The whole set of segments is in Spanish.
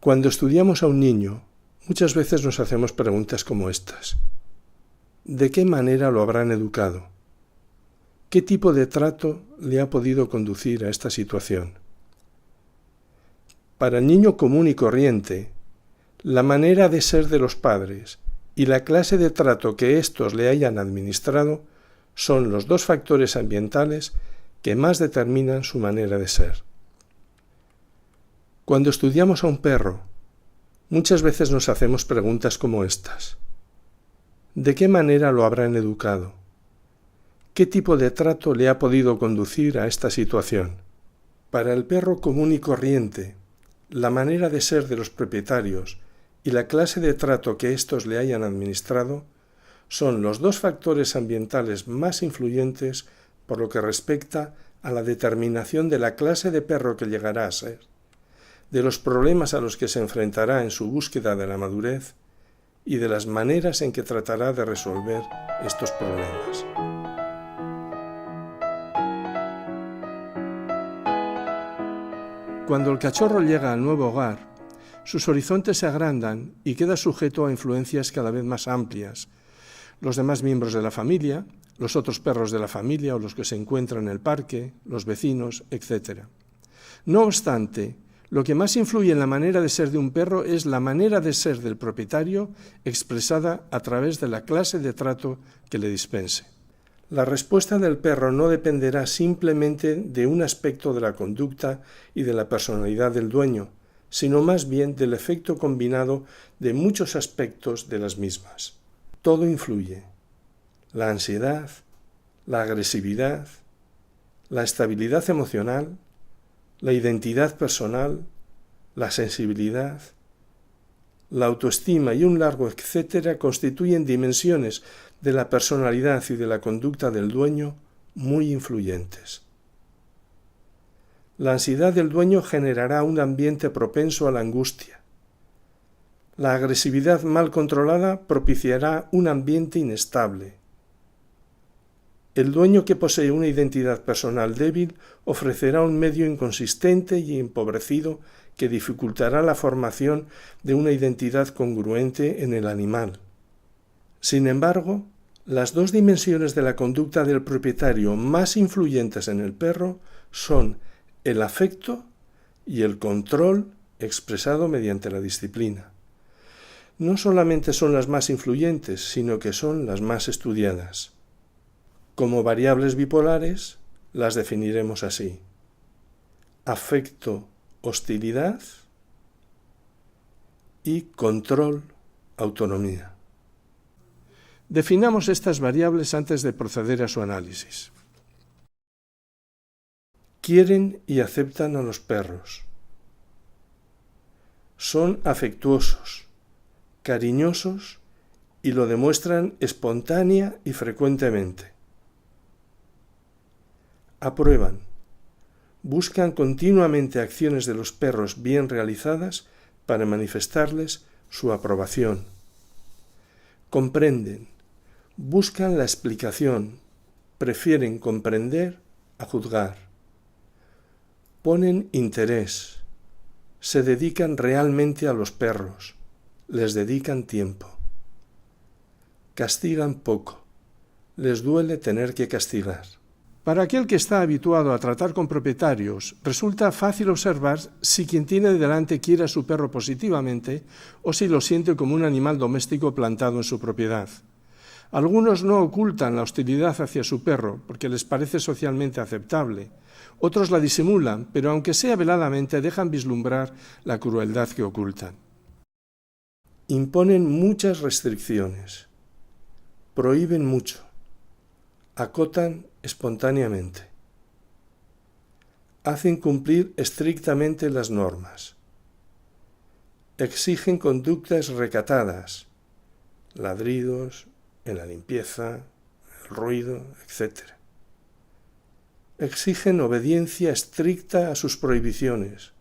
Cuando estudiamos a un niño, muchas veces nos hacemos preguntas como estas. ¿De qué manera lo habrán educado? ¿Qué tipo de trato le ha podido conducir a esta situación? Para el niño común y corriente, la manera de ser de los padres y la clase de trato que éstos le hayan administrado son los dos factores ambientales que más determinan su manera de ser. Cuando estudiamos a un perro, muchas veces nos hacemos preguntas como estas. ¿De qué manera lo habrán educado? ¿Qué tipo de trato le ha podido conducir a esta situación? Para el perro común y corriente, la manera de ser de los propietarios y la clase de trato que éstos le hayan administrado son los dos factores ambientales más influyentes por lo que respecta a la determinación de la clase de perro que llegará a ser, de los problemas a los que se enfrentará en su búsqueda de la madurez y de las maneras en que tratará de resolver estos problemas. Cuando el cachorro llega al nuevo hogar, sus horizontes se agrandan y queda sujeto a influencias cada vez más amplias. Los demás miembros de la familia, los otros perros de la familia o los que se encuentran en el parque, los vecinos, etc. No obstante, lo que más influye en la manera de ser de un perro es la manera de ser del propietario expresada a través de la clase de trato que le dispense. La respuesta del perro no dependerá simplemente de un aspecto de la conducta y de la personalidad del dueño, sino más bien del efecto combinado de muchos aspectos de las mismas. Todo influye. La ansiedad, la agresividad, la estabilidad emocional, la identidad personal, la sensibilidad, la autoestima y un largo etcétera constituyen dimensiones de la personalidad y de la conducta del dueño muy influyentes. La ansiedad del dueño generará un ambiente propenso a la angustia. La agresividad mal controlada propiciará un ambiente inestable. El dueño que posee una identidad personal débil ofrecerá un medio inconsistente y empobrecido que dificultará la formación de una identidad congruente en el animal. Sin embargo, las dos dimensiones de la conducta del propietario más influyentes en el perro son el afecto y el control expresado mediante la disciplina. No solamente son las más influyentes, sino que son las más estudiadas. Como variables bipolares, las definiremos así. Afecto, hostilidad y control, autonomía. Definamos estas variables antes de proceder a su análisis. Quieren y aceptan a los perros. Son afectuosos, cariñosos y lo demuestran espontánea y frecuentemente. Aprueban. Buscan continuamente acciones de los perros bien realizadas para manifestarles su aprobación. Comprenden. Buscan la explicación. Prefieren comprender a juzgar. Ponen interés. Se dedican realmente a los perros. Les dedican tiempo. Castigan poco. Les duele tener que castigar. Para aquel que está habituado a tratar con propietarios, resulta fácil observar si quien tiene delante quiere a su perro positivamente o si lo siente como un animal doméstico plantado en su propiedad. Algunos no ocultan la hostilidad hacia su perro porque les parece socialmente aceptable. Otros la disimulan, pero aunque sea veladamente, dejan vislumbrar la crueldad que ocultan. Imponen muchas restricciones. Prohíben mucho. Acotan espontáneamente. Hacen cumplir estrictamente las normas. Exigen conductas recatadas, ladridos, en la limpieza, el ruido, etc. Exigen obediencia estricta a sus prohibiciones.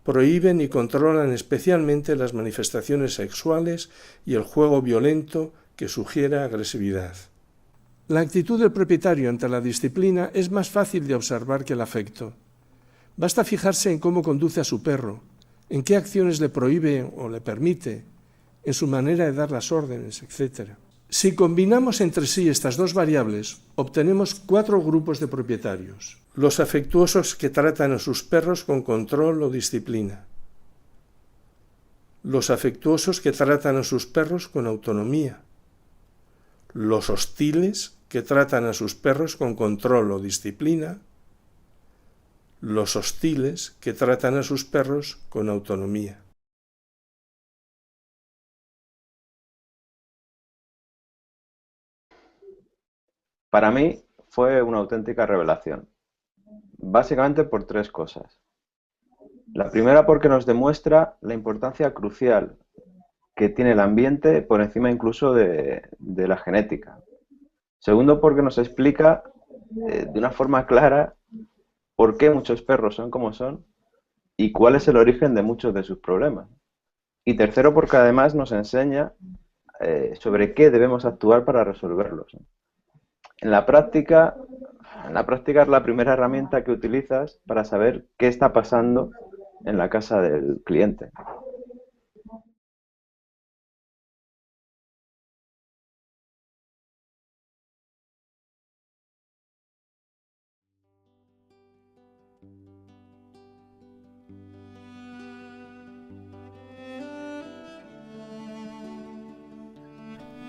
Prohíben y controlan especialmente las manifestaciones sexuales y el juego violento que sugiera agresividad. La actitud del propietario ante la disciplina es más fácil de observar que el afecto. Basta fijarse en cómo conduce a su perro, en qué acciones le prohíbe o le permite, en su manera de dar las órdenes, etc. Si combinamos entre sí estas dos variables, obtenemos 4 grupos de propietarios. Los afectuosos que tratan a sus perros con control o disciplina. Los afectuosos que tratan a sus perros con autonomía. Los hostiles que tratan a sus perros con control o disciplina. Los hostiles que tratan a sus perros con autonomía. Para mí fue una auténtica revelación, básicamente por 3 cosas. La primera porque nos demuestra la importancia crucial que tiene el ambiente por encima incluso de la genética. Segundo porque nos explica de una forma clara por qué muchos perros son como son y cuál es el origen de muchos de sus problemas. Y tercero porque además nos enseña sobre qué debemos actuar para resolverlos. En la práctica es la primera herramienta que utilizas para saber qué está pasando en la casa del cliente.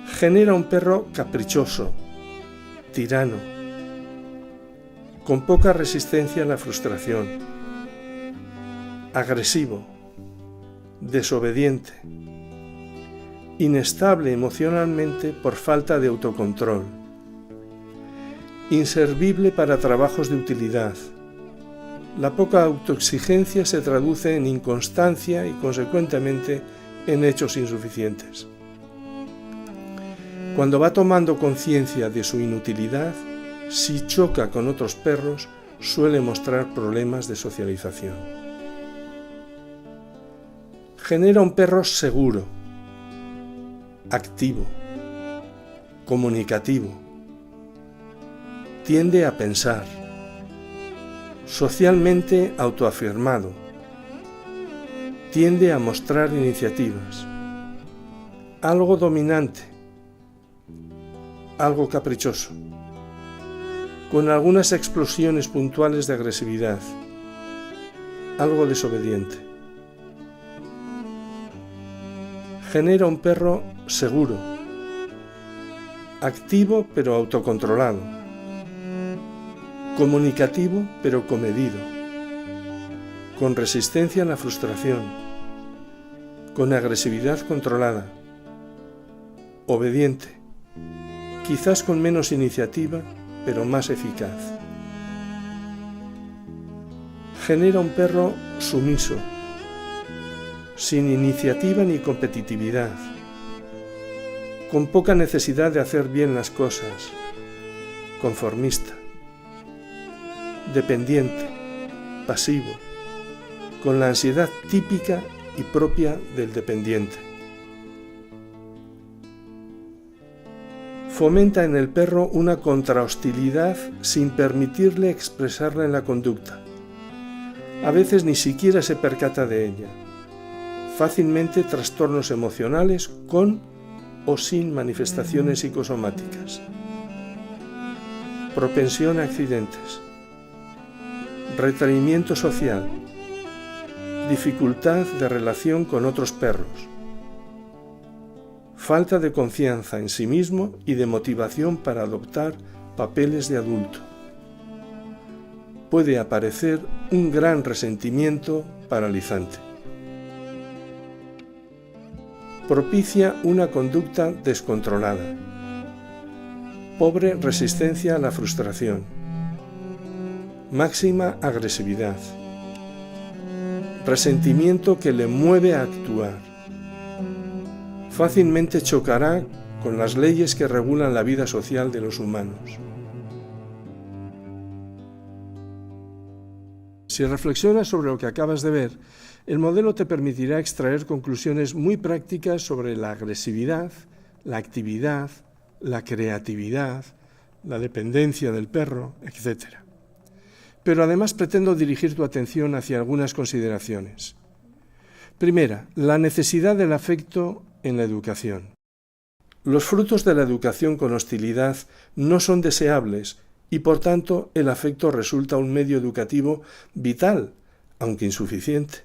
Genera un perro caprichoso, tirano, con poca resistencia a la frustración, agresivo, desobediente, inestable emocionalmente por falta de autocontrol, inservible para trabajos de utilidad. La poca autoexigencia se traduce en inconstancia y, consecuentemente, en hechos insuficientes. Cuando va tomando conciencia de su inutilidad, si choca con otros perros, suele mostrar problemas de socialización. Genera un perro seguro, activo, comunicativo. Tiende a pensar, socialmente autoafirmado. Tiende a mostrar iniciativas, algo dominante, algo caprichoso, con algunas explosiones puntuales de agresividad, algo desobediente. Genera un perro seguro, activo pero autocontrolado, comunicativo pero comedido, con resistencia a la frustración, con agresividad controlada, obediente, quizás con menos iniciativa, pero más eficaz. Genera un perro sumiso, sin iniciativa ni competitividad, con poca necesidad de hacer bien las cosas, conformista, dependiente, pasivo, con la ansiedad típica y propia del dependiente. Fomenta en el perro una contrahostilidad sin permitirle expresarla en la conducta. A veces ni siquiera se percata de ella. Fácilmente trastornos emocionales con o sin manifestaciones psicosomáticas. Propensión a accidentes. Retraimiento social. Dificultad de relación con otros perros. Falta de confianza en sí mismo y de motivación para adoptar papeles de adulto. Puede aparecer un gran resentimiento paralizante. Propicia una conducta descontrolada. Pobre resistencia a la frustración. Máxima agresividad. Resentimiento que le mueve a actuar. Fácilmente chocará con las leyes que regulan la vida social de los humanos. Si reflexionas sobre lo que acabas de ver, el modelo te permitirá extraer conclusiones muy prácticas sobre la agresividad, la actividad, la creatividad, la dependencia del perro, etc. Pero además pretendo dirigir tu atención hacia algunas consideraciones. Primera, la necesidad del afecto en la educación. Los frutos de la educación con hostilidad no son deseables y, por tanto, el afecto resulta un medio educativo vital, aunque insuficiente,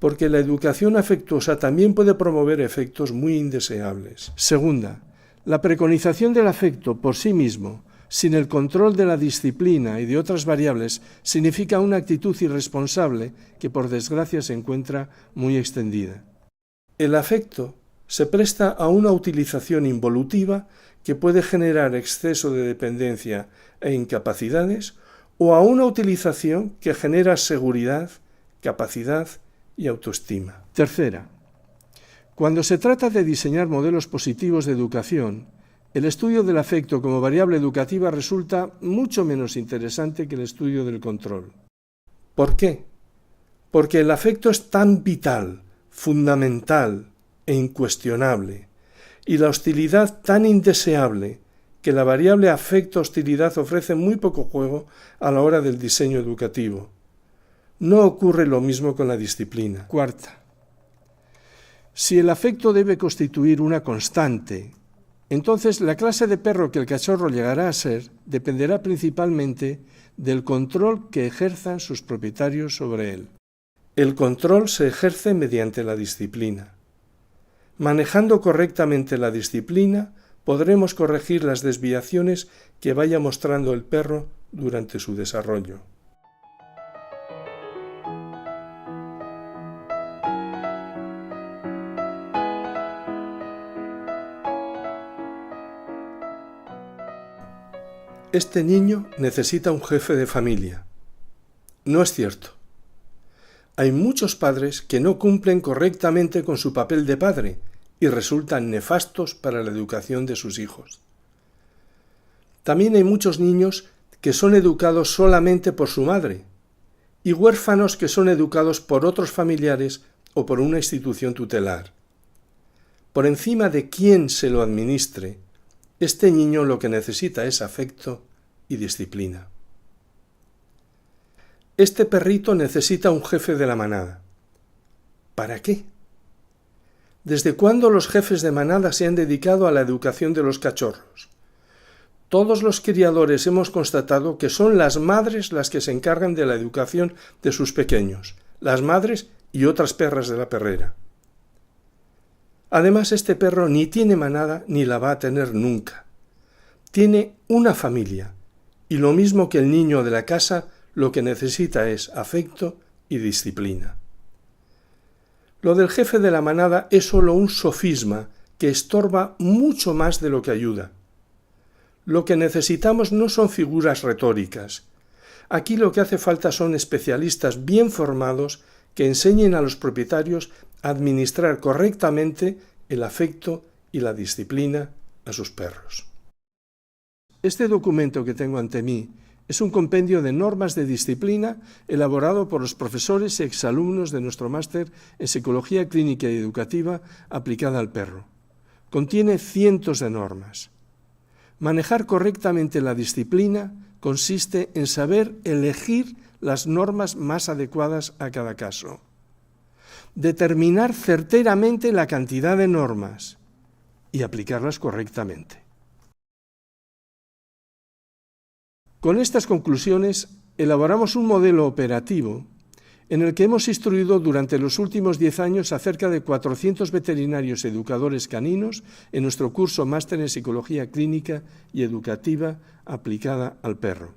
porque la educación afectuosa también puede promover efectos muy indeseables. Segunda, la preconización del afecto por sí mismo, sin el control de la disciplina y de otras variables, significa una actitud irresponsable que, por desgracia, se encuentra muy extendida. El afecto se presta a una utilización involutiva que puede generar exceso de dependencia e incapacidades, o a una utilización que genera seguridad, capacidad y autoestima. Tercera, cuando se trata de diseñar modelos positivos de educación, el estudio del afecto como variable educativa resulta mucho menos interesante que el estudio del control. ¿Por qué? Porque el afecto es tan vital, fundamental e incuestionable, y la hostilidad tan indeseable, que la variable afecto-hostilidad ofrece muy poco juego a la hora del diseño educativo. No ocurre lo mismo con la disciplina. Cuarta, si el afecto debe constituir una constante, entonces la clase de perro que el cachorro llegará a ser dependerá principalmente del control que ejerzan sus propietarios sobre él. El control se ejerce mediante la disciplina. Manejando correctamente la disciplina, podremos corregir las desviaciones que vaya mostrando el perro durante su desarrollo. Este niño necesita un jefe de familia. No es cierto. Hay muchos padres que no cumplen correctamente con su papel de padre y resultan nefastos para la educación de sus hijos. También hay muchos niños que son educados solamente por su madre y huérfanos que son educados por otros familiares o por una institución tutelar. Por encima de quien se lo administre, este niño lo que necesita es afecto y disciplina. Este perrito necesita un jefe de la manada. ¿Para qué? ¿Desde cuándo los jefes de manada se han dedicado a la educación de los cachorros? Todos los criadores hemos constatado que son las madres las que se encargan de la educación de sus pequeños, las madres y otras perras de la perrera. Además, este perro ni tiene manada ni la va a tener nunca. Tiene una familia, y lo mismo que el niño de la casa, lo que necesita es afecto y disciplina. Lo del jefe de la manada es solo un sofisma que estorba mucho más de lo que ayuda. Lo que necesitamos no son figuras retóricas. Aquí lo que hace falta son especialistas bien formados que enseñen a los propietarios a administrar correctamente el afecto y la disciplina a sus perros. Este documento que tengo ante mí es un compendio de normas de disciplina elaborado por los profesores y exalumnos de nuestro máster en Psicología Clínica y Educativa aplicada al perro. Contiene cientos de normas. Manejar correctamente la disciplina consiste en saber elegir las normas más adecuadas a cada caso. Determinar certeramente la cantidad de normas y aplicarlas correctamente. Con estas conclusiones, elaboramos un modelo operativo en el que hemos instruido durante los últimos 10 años a cerca de 400 veterinarios educadores caninos en nuestro curso Máster en Psicología Clínica y Educativa aplicada al perro.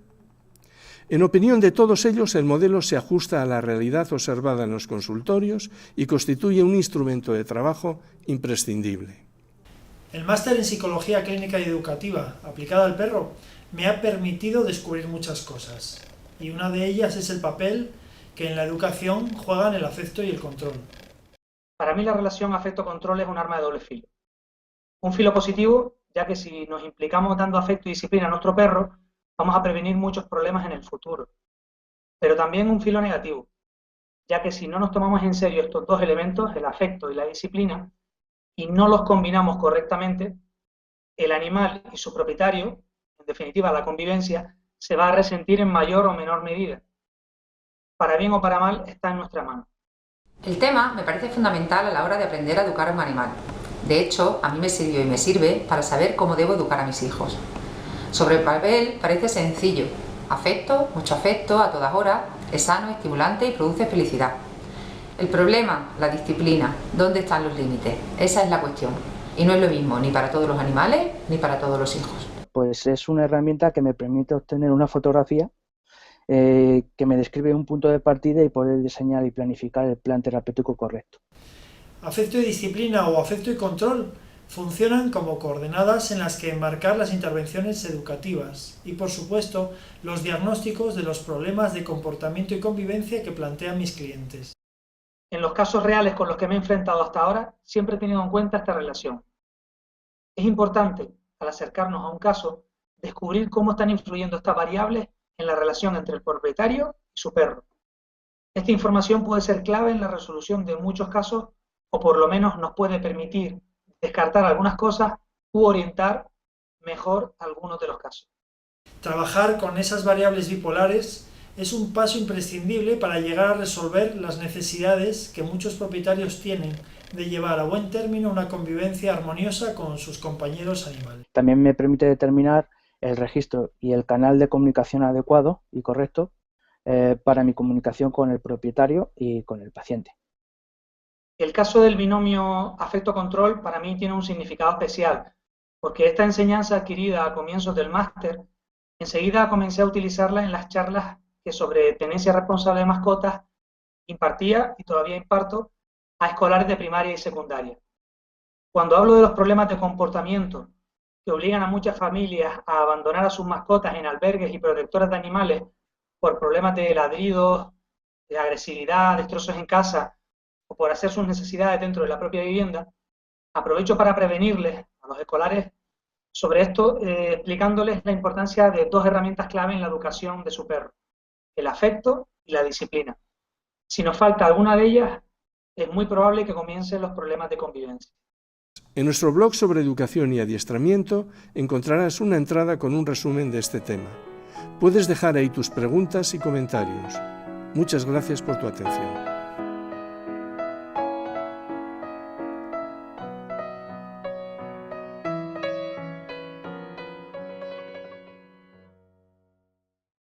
En opinión de todos ellos, el modelo se ajusta a la realidad observada en los consultorios y constituye un instrumento de trabajo imprescindible. El Máster en Psicología Clínica y Educativa aplicada al perro me ha permitido descubrir muchas cosas, y una de ellas es el papel que en la educación juegan el afecto y el control. Para mí la relación afecto-control es un arma de doble filo. Un filo positivo, ya que si nos implicamos dando afecto y disciplina a nuestro perro, vamos a prevenir muchos problemas en el futuro. Pero también un filo negativo, ya que si no nos tomamos en serio estos dos elementos, el afecto y la disciplina, y no los combinamos correctamente, el animal y su propietario, en definitiva la convivencia, se va a resentir en mayor o menor medida. Para bien o para mal, está en nuestra mano. El tema me parece fundamental a la hora de aprender a educar a un animal. De hecho, a mí me sirvió y me sirve para saber cómo debo educar a mis hijos. Sobre el papel parece sencillo. Afecto, mucho afecto, a todas horas, es sano, estimulante y produce felicidad. El problema, la disciplina. ¿Dónde están los límites? Esa es la cuestión. Y no es lo mismo ni para todos los animales ni para todos los hijos. Pues es una herramienta que me permite obtener una fotografía que me describe un punto de partida y poder diseñar y planificar el plan terapéutico correcto. Afecto y disciplina o afecto y control funcionan como coordenadas en las que enmarcar las intervenciones educativas y, por supuesto, los diagnósticos de los problemas de comportamiento y convivencia que plantean mis clientes. En los casos reales con los que me he enfrentado hasta ahora, siempre he tenido en cuenta esta relación. Es importante, al acercarnos a un caso, descubrir cómo están influyendo estas variables en la relación entre el propietario y su perro. Esta información puede ser clave en la resolución de muchos casos o por lo menos nos puede permitir descartar algunas cosas u orientar mejor algunos de los casos. Trabajar con esas variables bipolares es un paso imprescindible para llegar a resolver las necesidades que muchos propietarios tienen de llevar a buen término una convivencia armoniosa con sus compañeros animales. También me permite determinar el registro y el canal de comunicación adecuado y correcto para mi comunicación con el propietario y con el paciente. El caso del binomio afecto-control para mí tiene un significado especial, porque esta enseñanza adquirida a comienzos del máster, enseguida comencé a utilizarla en las charlas que sobre tenencia responsable de mascotas impartía y todavía imparto a escolares de primaria y secundaria. Cuando hablo de los problemas de comportamiento que obligan a muchas familias a abandonar a sus mascotas en albergues y protectoras de animales por problemas de ladridos, de agresividad, destrozos en casa o por hacer sus necesidades dentro de la propia vivienda, aprovecho para prevenirles a los escolares sobre esto, explicándoles la importancia de dos herramientas clave en la educación de su perro: el afecto y la disciplina. Si nos falta alguna de ellas, es muy probable que comiencen los problemas de convivencia. En nuestro blog sobre educación y adiestramiento encontrarás una entrada con un resumen de este tema. Puedes dejar ahí tus preguntas y comentarios. Muchas gracias por tu atención.